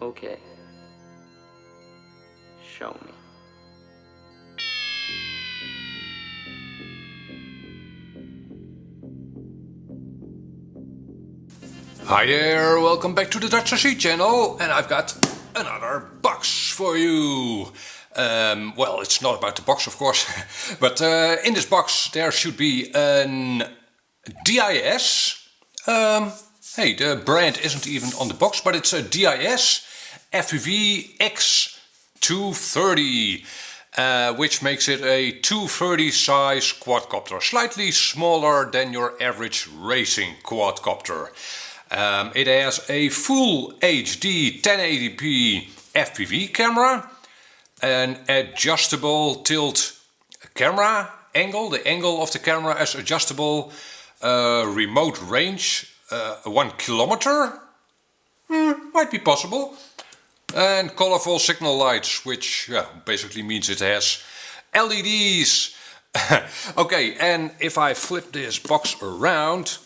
Okay. Show me. Hi there, welcome back to the DutchRC channel, and I've got another box for you. Well, it's not about the box, of course, but in this box there should be an DYS. Hey, the brand isn't even on the box, but it's a DYS FPV X230, which makes it a 230 size quadcopter, slightly smaller than your average racing quadcopter. It has a full HD 1080p FPV camera, an adjustable tilt camera angle. The angle of the camera is adjustable, remote range 1 kilometer, might be possible, and colorful signal lights, which basically means it has LEDs. Okay, and if I flip this box around,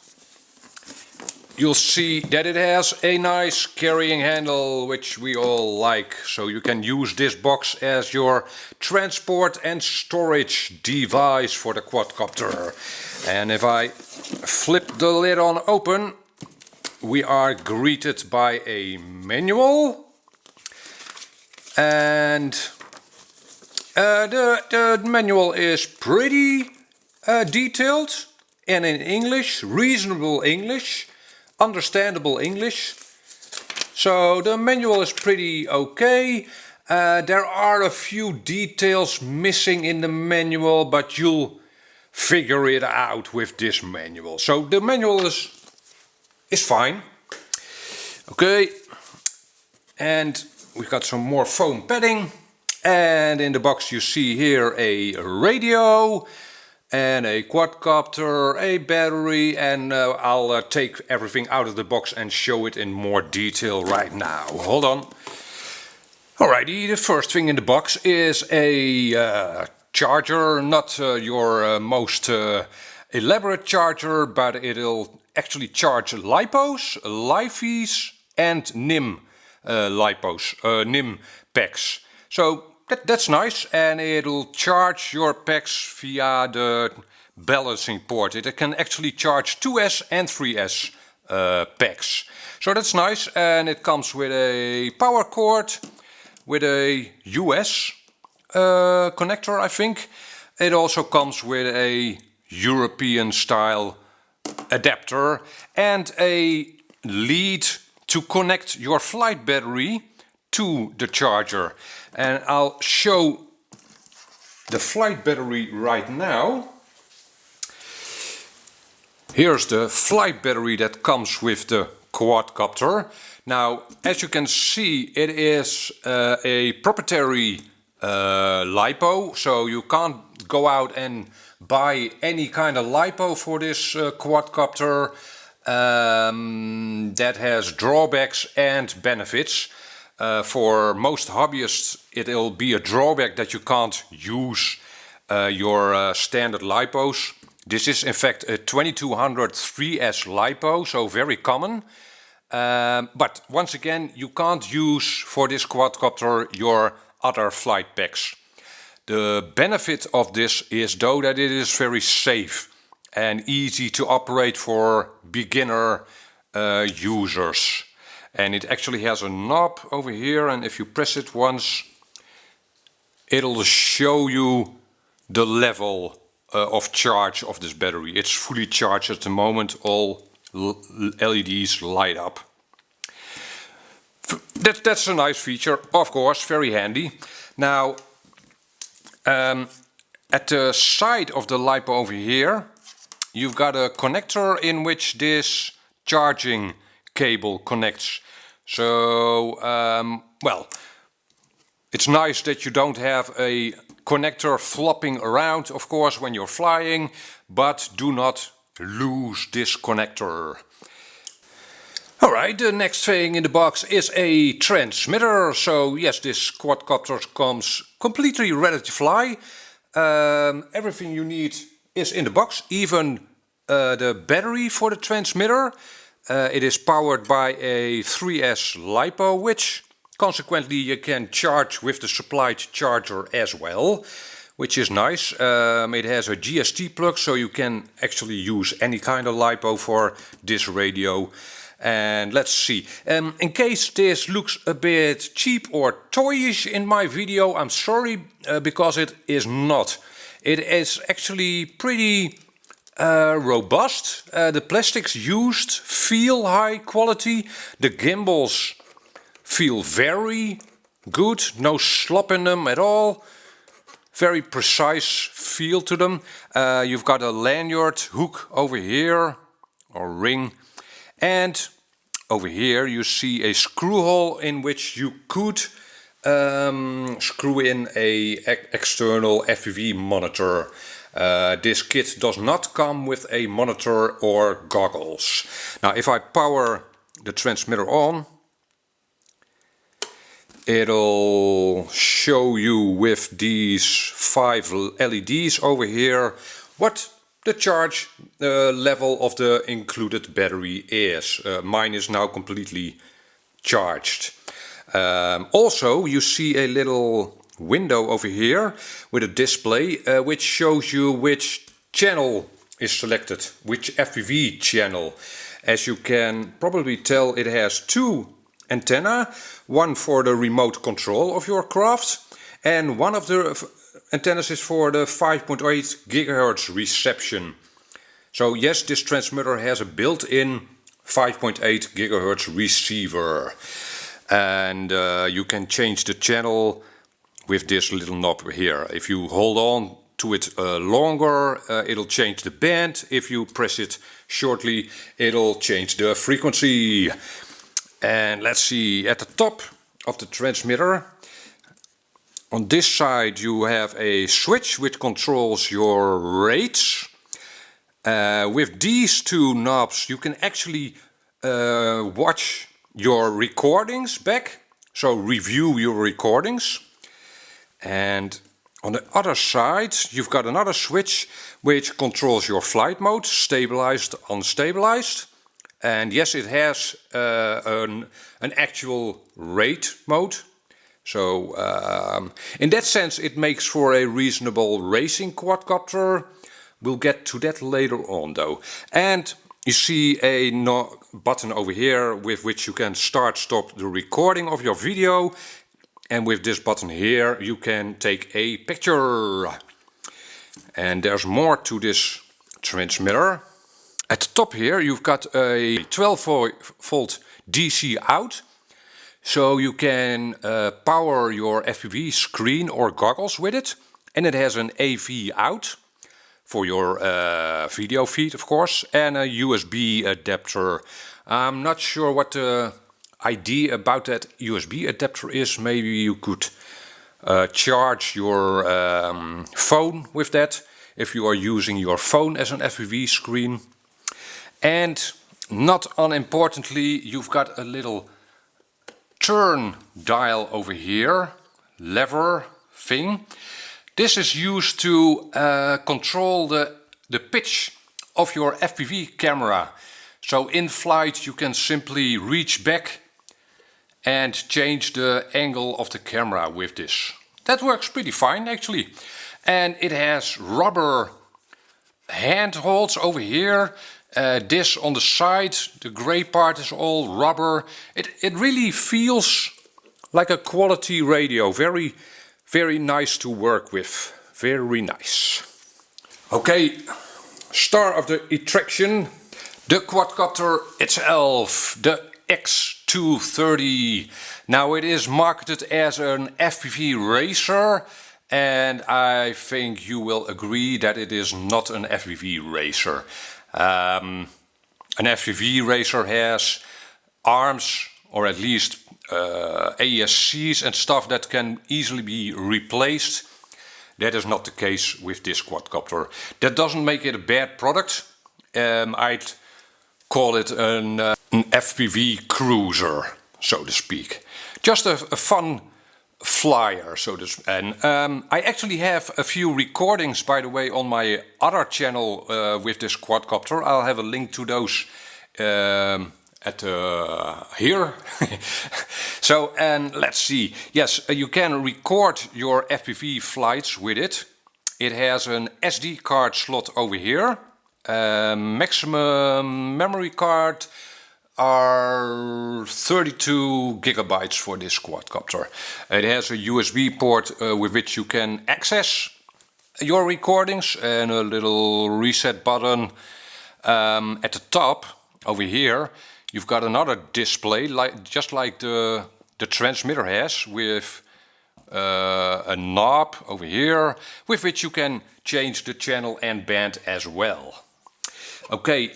you'll see that it has a nice carrying handle, which we all like. So you can use this box as your transport and storage device for the quadcopter. And if I flip the lid on open, we are greeted by a manual. And the manual is pretty detailed and in English, reasonable English. Understandable English. So the manual is pretty okay. There are a few details missing in the manual, but you'll figure it out with this manual. So the manual is fine. Okay, and we've got some more foam padding, and in the box you see here a radio and a quadcopter, a battery, and I'll take everything out of the box and show it in more detail right now. Hold on. Alrighty, the first thing in the box is a charger, not your most elaborate charger, but it'll actually charge LiPos, LiFe's, and NIM LiPos, NIM packs. So that's nice, and it'll charge your packs via the balancing port. It can actually charge 2S and 3S packs. So that's nice, and it comes with a power cord, with a US connector, I think. It also comes with a European style adapter and a lead to connect your flight battery to the charger. And I'll show the flight battery right now. Here's the flight battery that comes with the quadcopter. Now, as you can see, it is a proprietary LiPo, so you can't go out and buy any kind of LiPo for this quadcopter. That has drawbacks and benefits. For most hobbyists, it'll be a drawback that you can't use your standard LiPos. This is in fact a 2200 3S LiPo, so very common. But once again, you can't use for this quadcopter your other flight packs. The benefit of this is though that it is very safe and easy to operate for beginner users. And it actually has a knob over here, and if you press it once, it'll show you the level of charge of this battery. It's fully charged at the moment, all LEDs light up. That's a nice feature, of course, very handy. Now, at the side of the LiPo over here, you've got a connector in which this charging cable connects. So, well, it's nice that you don't have a connector flopping around, of course, when you're flying, but do not lose this connector. Alright, the next thing in the box is a transmitter. So yes, this quadcopter comes completely ready to fly. Everything you need is in the box, even the battery for the transmitter. It is powered by a 3S LiPo, which Consequently, you can charge with the supplied charger as well, which is nice. It has a GST plug, so you can actually use any kind of LiPo for this radio. And let's see, in case this looks a bit cheap or toyish in my video, I'm sorry, because it is not. It is actually pretty robust. The plastics used feel high quality. The gimbals feel very good, no slop in them at all. Very precise feel to them. You've got a lanyard hook over here, or ring. And over here you see a screw hole in which you could screw in a external FPV monitor. This kit does not come with a monitor or goggles. Now if I power the transmitter on, it'll show you with these 5 LEDs over here what the charge level of the included battery is. Mine is now completely charged. Also, you see a little window over here with a display which shows you which channel is selected, which FPV channel. As you can probably tell, it has 2 antennae, one for the remote control of your craft, and one of the antennas is for the 5.8 GHz reception. So yes, this transmitter has a built-in 5.8 GHz receiver, and you can change the channel with this little knob here. If you hold on to it longer, it'll change the band. If you press it shortly, it'll change the frequency. And let's see, at the top of the transmitter, on this side you have a switch which controls your rates. With these 2 knobs you can actually watch your recordings back, so review your recordings. And on the other side you've got another switch which controls your flight mode, stabilized, unstabilized. And yes, it has an actual rate mode. So in that sense it makes for a reasonable racing quadcopter. We'll get to that later on though. And you see a button over here with which you can stop the recording of your video. And with this button here you can take a picture. And there's more to this transmitter. At the top here you've got a 12-volt DC out, so you can power your FPV screen or goggles with it. And it has an AV out for your video feed, of course, and a USB adapter. I'm not sure what the idea about that USB adapter is. Maybe you could charge your phone with that if you are using your phone as an FPV screen. And not unimportantly, you've got a little turn dial over here, lever thing. This is used to control the pitch of your FPV camera. So in flight you can simply reach back and change the angle of the camera with this. That works pretty fine actually. And it has rubber handholds over here. This on the side, the grey part is all rubber. It really feels like a quality radio. Very, very nice to work with. Very nice. Okay, star of the attraction, the quadcopter itself, the X230. Now it is marketed as an FPV racer, and I think you will agree that it is not an FPV racer. An FPV racer has arms, or at least ASCs and stuff that can easily be replaced. That is not the case with this quadcopter. That doesn't make it a bad product. I'd call it an FPV cruiser, so to speak. Just a fun flyer, so to speak. And I actually have a few recordings, by the way, on my other channel with this quadcopter. I'll have a link to those at here. So, and let's see. Yes, you can record your FPV flights with it. It has an SD card slot over here. Maximum memory card are 32 gigabytes for this quadcopter. It has a USB port with which you can access your recordings, and a little reset button at the top over here. You've got another display, just like the transmitter has, with a knob over here with which you can change the channel and band as well. Okay,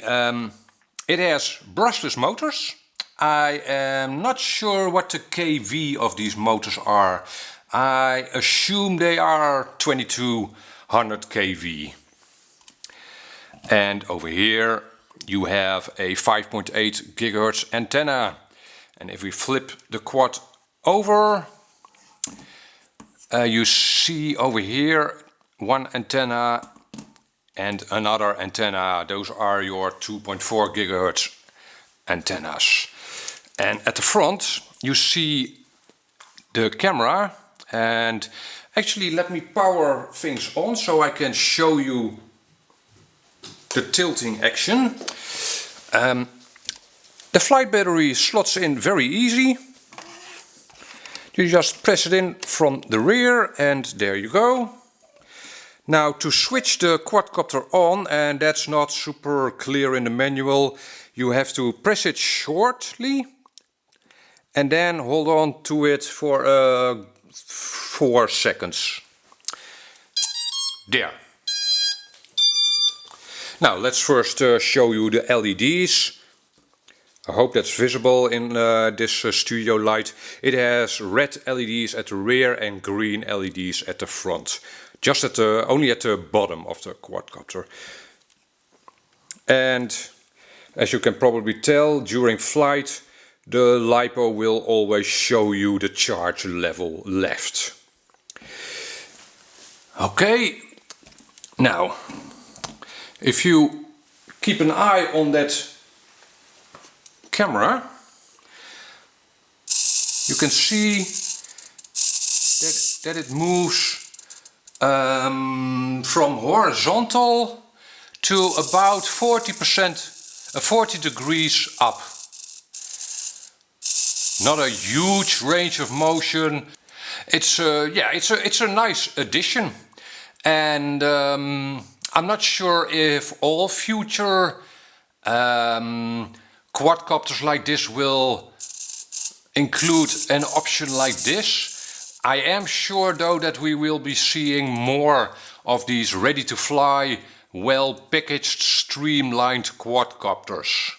it has brushless motors. I am not sure what the kV of these motors are. I assume they are 2200 kV. And over here you have a 5.8 gigahertz antenna. And if we flip the quad over, you see over here one antenna and another antenna. Those are your 2.4 gigahertz antennas. And at the front you see the camera. And actually, let me power things on so I can show you the tilting action. The flight battery slots in very easy. You just press it in from the rear and there you go. Now to switch the quadcopter on, and that's not super clear in the manual, you have to press it shortly and then hold on to it for 4 seconds. There. Now let's first show you the LEDs. I hope that's visible in this studio light. It has red LEDs at the rear and green LEDs at the front. Just at only at the bottom of the quadcopter. And as you can probably tell, during flight the LiPo will always show you the charge level left. Okay, now if you keep an eye on that camera, you can see that it moves from horizontal to about 40 degrees up. Not a huge range of motion. It's a nice addition, and I'm not sure if all future quadcopters like this will include an option like this. I am sure though that we will be seeing more of these ready to fly, well packaged, streamlined quadcopters.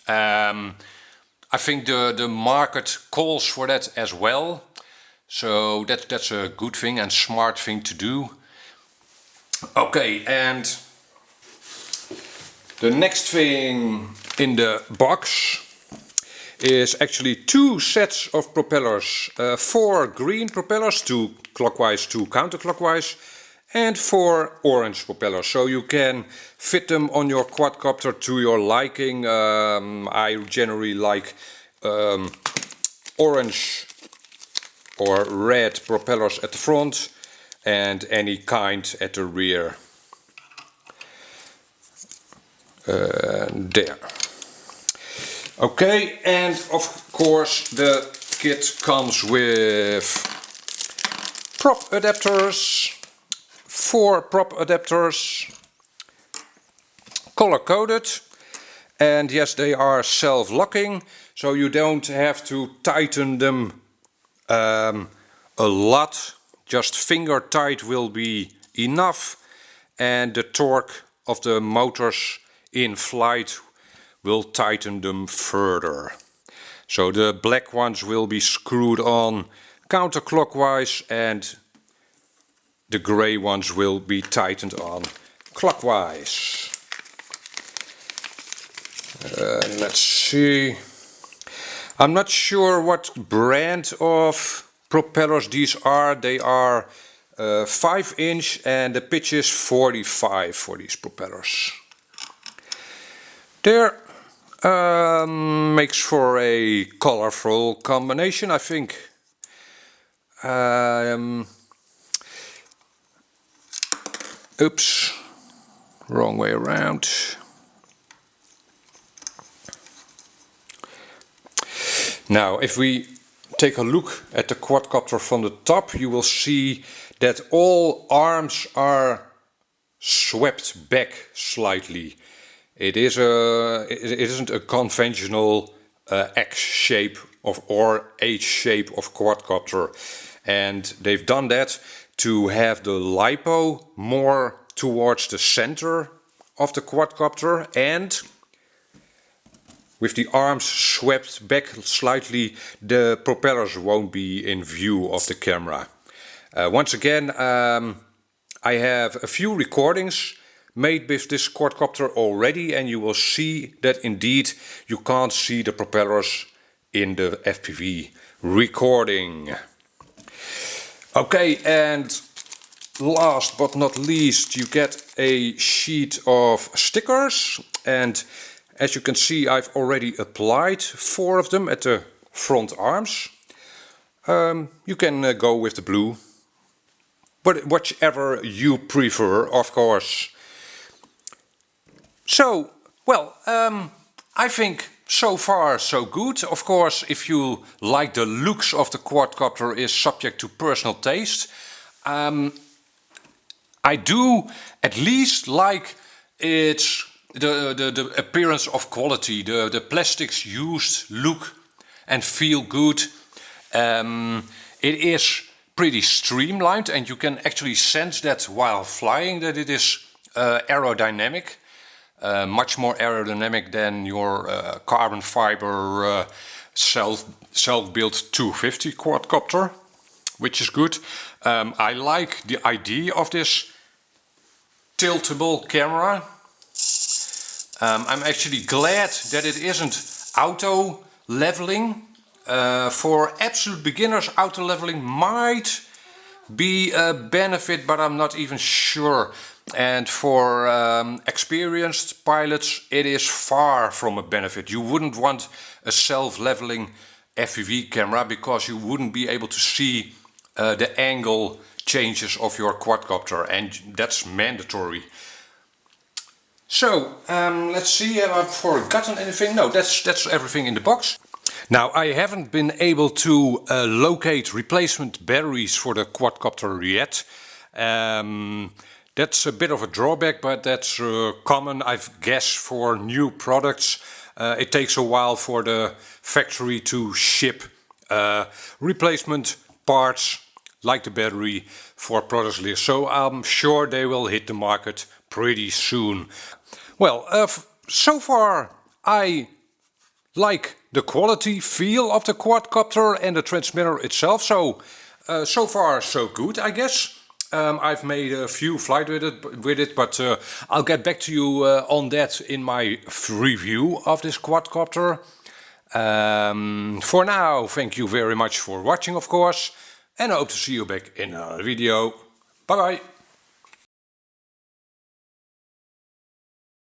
I think the market calls for that as well. So that's a good thing and smart thing to do. Okay, and the next thing in the box is actually 2 sets of propellers. 4 green propellers, 2 clockwise, 2 counterclockwise, and 4 orange propellers. So you can fit them on your quadcopter to your liking. I generally like orange or red propellers at the front and any kind at the rear. There. Okay, and of course the kit comes with prop adapters, 4 prop adapters, color coded, and yes, they are self-locking, so you don't have to tighten them a lot. Just finger tight will be enough, and the torque of the motors in flight will tighten them further. So the black ones will be screwed on counterclockwise and the grey ones will be tightened on clockwise. Let's see. I'm not sure what brand of propellers these are. They are 5-inch and the pitch is 45 for these propellers. There, Makes for a colorful combination, I think. Oops, wrong way around. Now, if we take a look at the quadcopter from the top, you will see that all arms are swept back slightly. It isn't a conventional X shape or H shape of quadcopter, and they've done that to have the lipo more towards the center of the quadcopter, and with the arms swept back slightly, the propellers won't be in view of the camera. Once again, I have a few recordings made with this quadcopter already, and you will see that indeed you can't see the propellers in the FPV recording. Okay, and last but not least, you get a sheet of stickers, and as you can see, I've already applied 4 of them at the front arms. You can go with the blue, but whichever you prefer, of course. So, well, I think so far so good. Of course, if you like the looks of the quadcopter, is subject to personal taste. I do at least like the appearance of quality. The plastics used look and feel good. It is pretty streamlined, and you can actually sense that while flying, that it is aerodynamic. Much more aerodynamic than your carbon fiber self-built 250 quadcopter, which is good. I like the idea of this tiltable camera. I'm actually glad that it isn't auto leveling. For absolute beginners, auto leveling might be a benefit, but I'm not even sure. And for experienced pilots, it is far from a benefit. You wouldn't want a self-leveling FPV camera because you wouldn't be able to see the angle changes of your quadcopter, and that's mandatory. So, let's see, have I forgotten anything? No, that's everything in the box. Now, I haven't been able to locate replacement batteries for the quadcopter yet. That's a bit of a drawback, but that's common, I guess, for new products. It takes a while for the factory to ship replacement parts like the battery for products list. So I'm sure they will hit the market pretty soon. Well, so far I like the quality feel of the quadcopter and the transmitter itself. So so far so good, I guess. I've made a few flights with it, but I'll get back to you on that in my review of this quadcopter. For now, thank you very much for watching, of course, and I hope to see you back in another video. Bye bye!